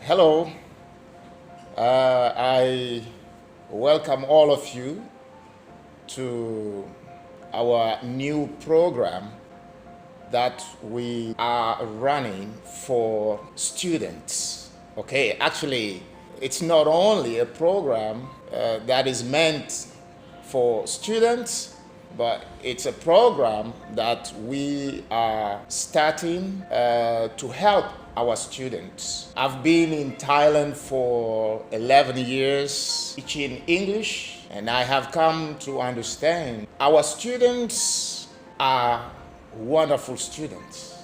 Hello, I welcome all of you to our new program that we are running for students. Okay, actually, it's not only a program that is meant for students, but it's a program that we are starting to help our students. I've been in Thailand for 11 years teaching English, and I have come to understand our students are wonderful students.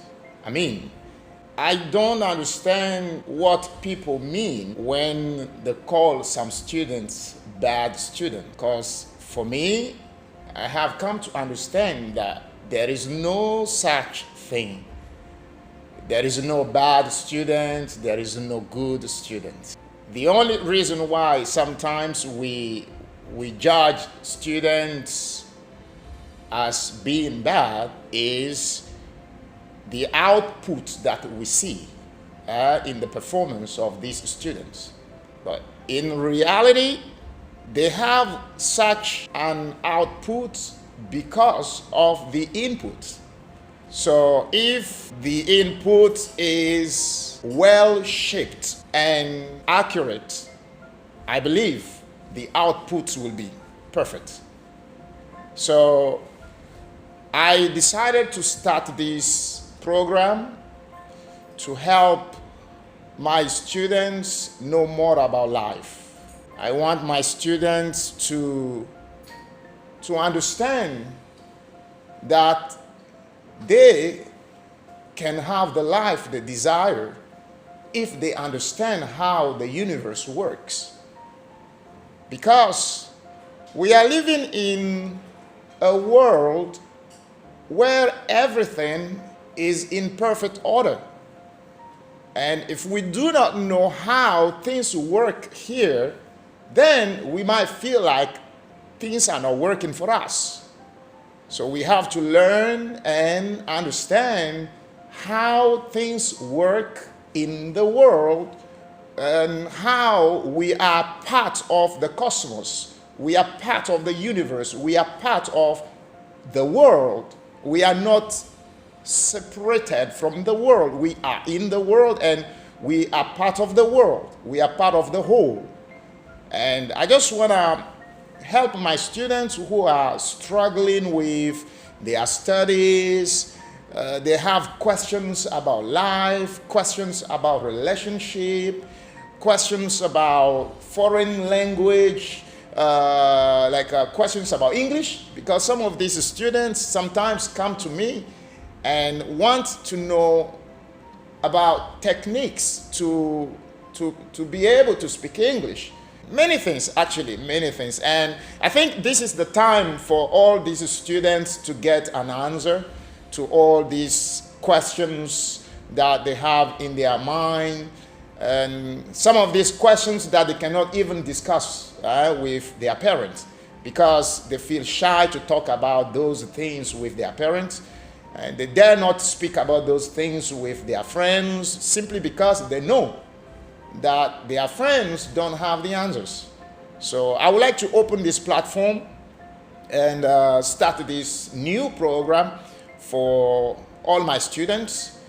I don't understand what people mean when they call some students bad students, because for me, I have come to understand that there is no such thing. There is no bad student, there is no good student. The only reason why sometimes we judge students as being bad is the output that we see in the performance of these students. But in reality, they have such an output because of the input. So if the input is well shaped and accurate, I believe the output will be perfect. So I decided to start this program to help my students know more about life. I want my students to understand that they can have the life they desire if they understand how the universe works. Because we are living in a world where everything is in perfect order. And if we do not know how things work here, then we might feel like things are not working for us. So we have to learn and understand how things work in the world and how we are part of the cosmos. We are part of the universe. We are part of the world. We are not separated from the world. We are in the world and we are part of the world. We are part of the whole. And I just want to help my students who are struggling with their studies. They have questions about life, questions about relationship, questions about foreign language, questions about English, because some of these students sometimes come to me and want to know about techniques to be able to speak English. Many things, actually, many things. And I think this is the time for all these students to get an answer to all these questions that they have in their mind. And some of these questions that they cannot even discuss with their parents because they feel shy to talk about those things with their parents. And they dare not speak about those things with their friends simply because they know that their friends don't have the answers. So I would like to open this platform and start this new program for all my students.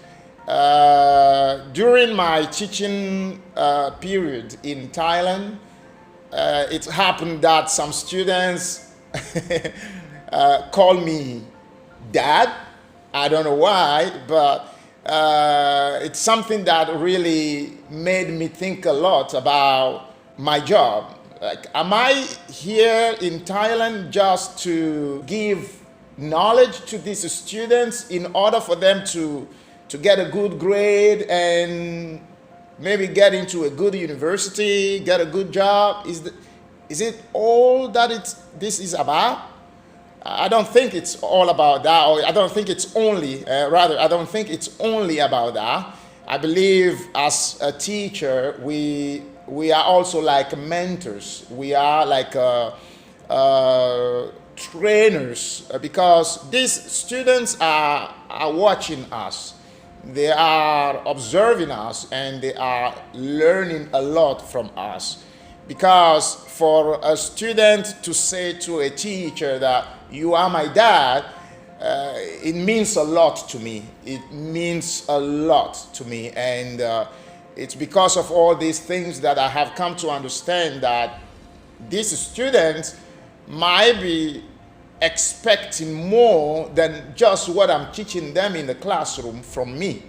During my teaching period in Thailand, it happened that some students call me dad. I don't know why, but it's something that really made me think a lot about my job. Like, am I here in Thailand just to give knowledge to these students in order for them to get a good grade and maybe get into a good university, get a good job? Is it all that this is about? I don't think it's all about that, or I don't think it's only, I don't think it's only about that. I believe as a teacher, we are also like mentors. We are like trainers, because these students are watching us. they are observing us and they are learning a lot from us. Because for a student to say to a teacher that you are my dad, it means a lot to me. It means a lot to me. And it's because of all these things that I have come to understand that these students might be expecting more than just what I'm teaching them in the classroom from me.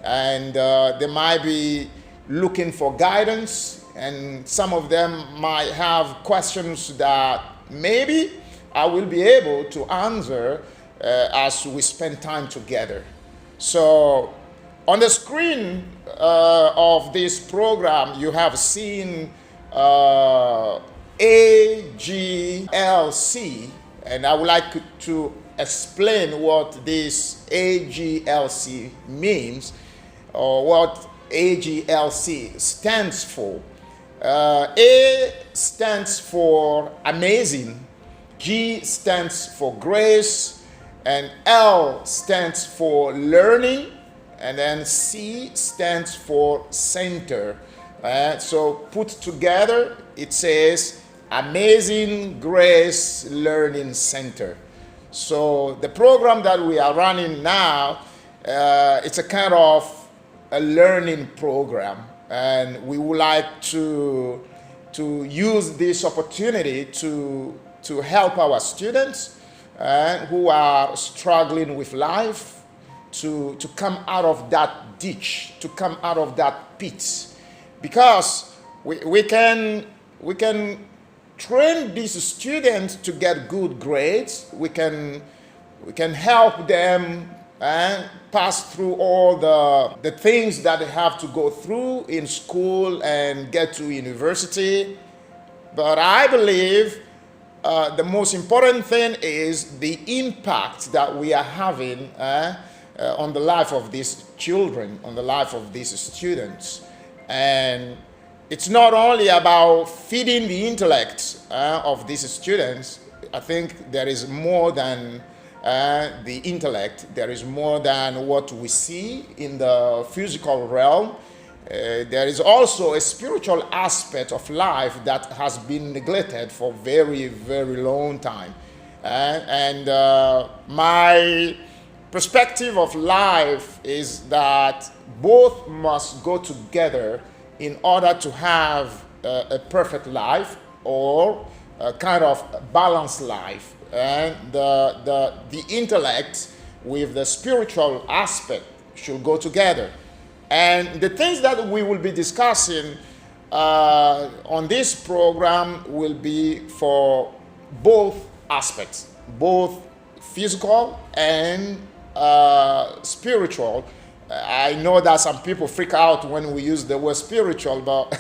And they might be looking for guidance, and some of them might have questions that maybe I will be able to answer as we spend time together. So on the screen of this program, you have seen A.G.L.C, and I would like to explain what this A.G.L.C means, or what A.G.L.C stands for. A stands for amazing, G stands for grace, and L stands for learning, and then C stands for center. So put together, it says Amazing Grace Learning Center. So the program that we are running now, it's a kind of a learning program, and we would like to use this opportunity to help our students who are struggling with life to come out of that ditch, to come out of that pit. Because we can train these students to get good grades. We can help them pass through all the things that they have to go through in school and get to university. But I believe the most important thing is the impact that we are having on the life of these children, on the life of these students. And it's not only about feeding the intellect of these students. I think there is more than the intellect. There is more than what we see in the physical realm. There is also a spiritual aspect of life that has been neglected for very, very long time. My perspective of life is that both must go together in order to have a perfect life, or a kind of balanced life. And the intellect with the spiritual aspect should go together. And the things that we will be discussing on this program will be for both aspects, both physical and spiritual. I know that some people freak out when we use the word spiritual, but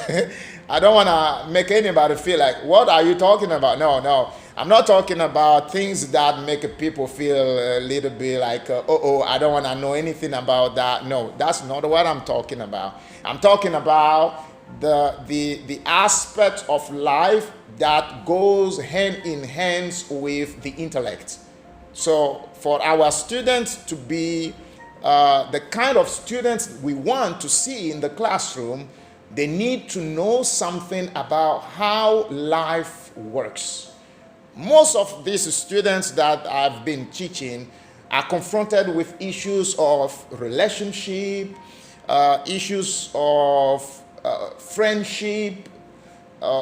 I don't want to make anybody feel like, what are you talking about? No. I'm not talking about things that make people feel a little bit like, I don't want to know anything about that. No, that's not what I'm talking about. I'm talking about the aspect of life that goes hand in hand with the intellect. So for our students to be the kind of students we want to see in the classroom, they need to know something about how life works. Most of these students that I've been teaching are confronted with issues of relationship, issues of friendship,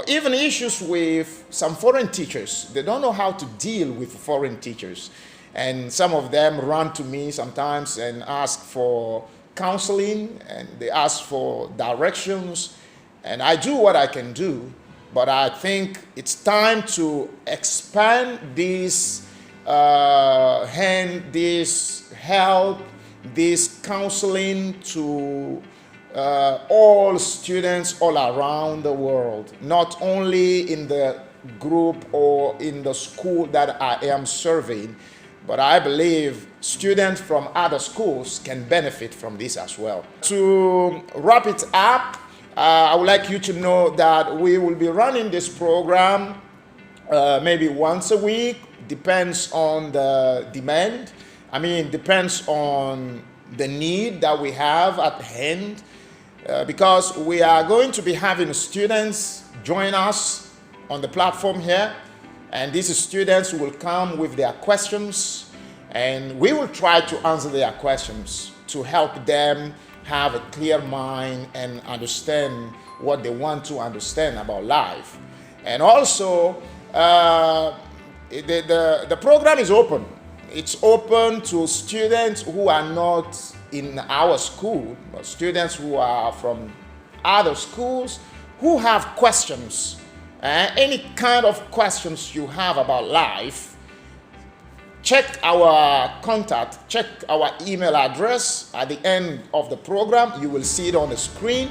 even issues with some foreign teachers. They don't know how to deal with foreign teachers. And some of them run to me sometimes and ask for counseling, and they ask for directions. And I do what I can do, but I think it's time to expand this this help, this counseling to all students all around the world, not only in the group or in the school that I am serving, but I believe students from other schools can benefit from this as well. To wrap it up, I would like you to know that we will be running this program maybe once a week. Depends on the demand. Depends on the need that we have at hand, because we are going to be having students join us on the platform here, and these students will come with their questions, and we will try to answer their questions to help them have a clear mind and understand what they want to understand about life. And also, the program is open. It's open to students who are not in our school, but students who are from other schools who have questions. Any kind of questions you have about life, check our contact, check our email address at the end of the program. You will see it on the screen.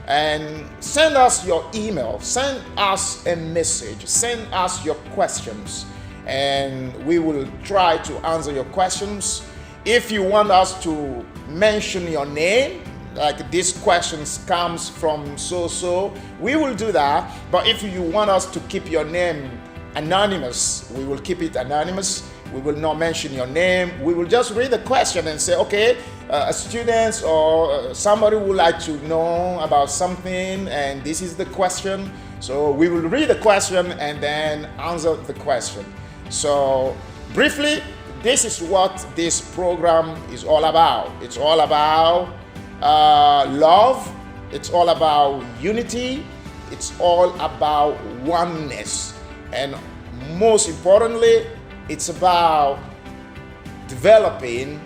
And send us your email, send us a message, send us your questions, and we will try to answer your questions. If you want us to mention your name, like this questions comes from so, we will do that. But if you want us to keep your name anonymous, we will keep it anonymous. We will not mention your name. We will just read the question and say, okay, a student or somebody would like to know about something, and this is the question. So we will read the question and then answer the question. So briefly, this is what this program is all about. It's all about love. It's all about unity. It's all about oneness. And most importantly, it's about developing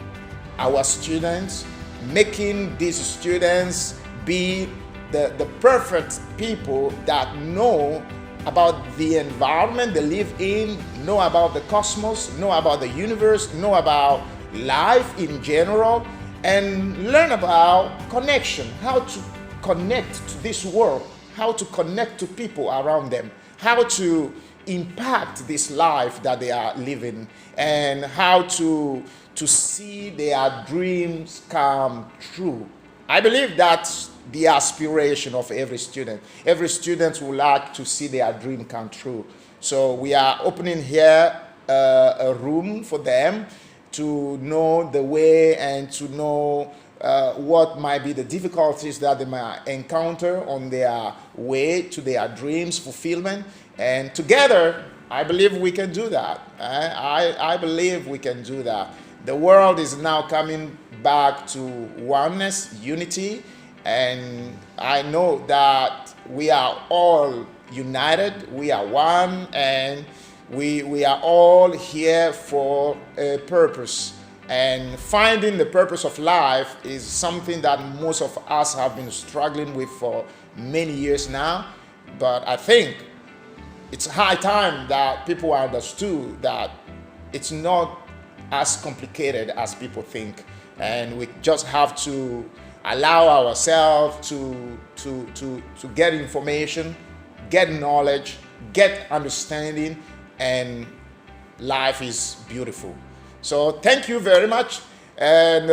our students, making these students be the perfect people that know about the environment they live in, know about the cosmos, know about the universe, know about life in general, and learn about connection, how to connect to this world, how to connect to people around them, how to impact this life that they are living, and how to see their dreams come true. I believe that's the aspiration of every student. Every student would like to see their dream come true. So we are opening here a room for them to know the way and to know what might be the difficulties that they might encounter on their way to their dreams fulfillment. And together, I believe we can do that. I believe we can do that. The world is now coming back to oneness, unity, and I know that we are all united, we are one, and we are all here for a purpose. And finding the purpose of life is something that most of us have been struggling with for many years now. But I think it's high time that people understood that it's not as complicated as people think. And we just have to allow ourselves to get information, get knowledge, get understanding, and life is beautiful. So thank you very much, and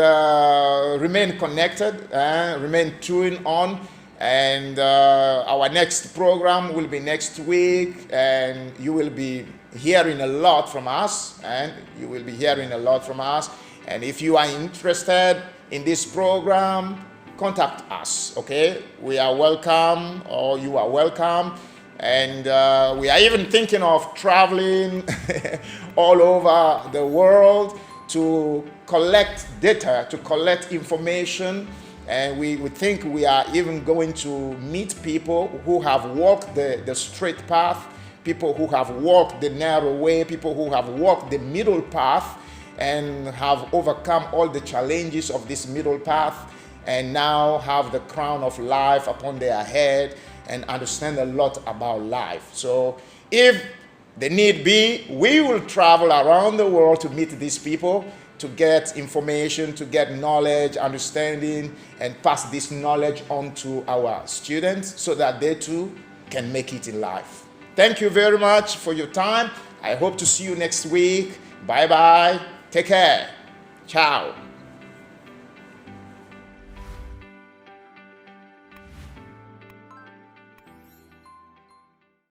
remain connected, remain tuned on, and our next program will be next week, and you will be hearing a lot from us, and and if you are interested in this program, contact us, okay? We are welcome, or you are welcome. And we are even thinking of traveling all over the world to collect data, to collect information. And we think we are even going to meet people who have walked the straight path, people who have walked the narrow way, people who have walked the middle path and have overcome all the challenges of this middle path, and now have the crown of life upon their head and understand a lot about life. So if the need be, we will travel around the world to meet these people, to get information, to get knowledge, understanding, and pass this knowledge on to our students so that they too can make it in life. Thank you very much for your time. I hope to see you next week. Bye-bye. Take care. Ciao.